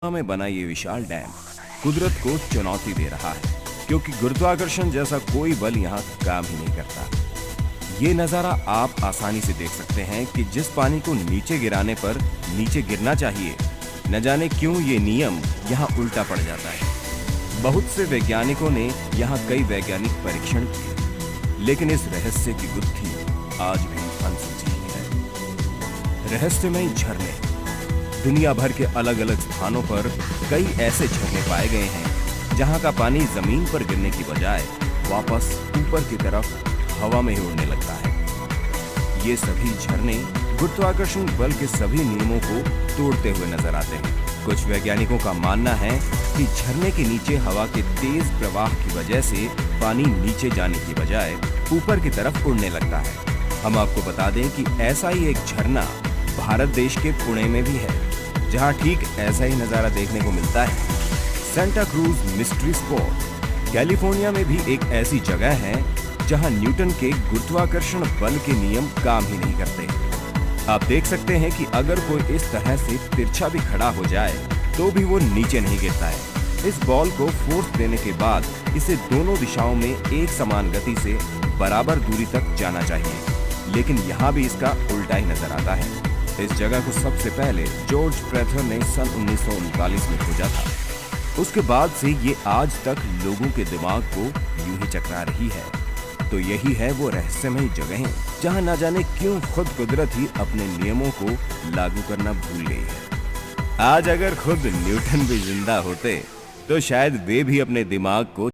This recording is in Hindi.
में बना ये विशाल डैम कुदरत को चुनौती दे रहा है, क्योंकि गुरुत्वाकर्षण जैसा कोई बल यहाँ काम ही नहीं करता। ये नजारा आप आसानी से देख सकते हैं कि जिस पानी को नीचे गिराने पर नीचे गिरना चाहिए, न जाने क्यों ये नियम यहाँ उल्टा पड़ जाता है। बहुत से वैज्ञानिकों ने यहाँ कई वैज्ञानिक परीक्षण किए, लेकिन इस रहस्य की गुत्थी आज भी अनसुलझी ही है। रहस्यमय झरने। दुनिया भर के अलग अलग स्थानों पर कई ऐसे झरने पाए गए हैं जहां का पानी जमीन पर गिरने की बजाय वापस ऊपर की तरफ हवा में ही उड़ने लगता है। ये सभी झरने गुरुत्वाकर्षण बल के सभी नियमों को तोड़ते हुए नजर आते हैं। कुछ वैज्ञानिकों का मानना है कि झरने के नीचे हवा के तेज प्रवाह की वजह से पानी नीचे जाने की बजाय ऊपर की तरफ उड़ने लगता है। हम आपको बता दें कि ऐसा ही एक झरना भारत देश के पुणे में भी है, जहां ठीक ऐसा ही नजारा देखने को मिलता है। Santa cruise mystery spot California में भी एक ऐसी जगह है जहां न्यूटन के गुरुत्वाकर्षण बल के नियम काम ही नहीं करते। आप देख सकते हैं कि अगर कोई इस तरह से तिरछा भी खड़ा हो जाए तो भी वो नीचे नहीं गिरता है। इस बॉल को फोर्स देने के बाद इसे दोनों दिशाओं में एक समान गति से बराबर दूरी तक जाना चाहिए, लेकिन यहाँ भी इसका उल्टा ही नजर आता है। इस जगह को सबसे पहले जॉर्ज प्रेथर ने सन 1939 में खोजा था। उसके बाद से ये आज तक लोगों के दिमाग को यूं ही चकरा रही है। तो यही है वो रहस्यमय जगहें जहां न जाने क्यों खुद कुदरत ही अपने नियमों को लागू करना भूल गई है। आज अगर खुद न्यूटन भी जिंदा होते तो शायद वे भी अपने दिमाग को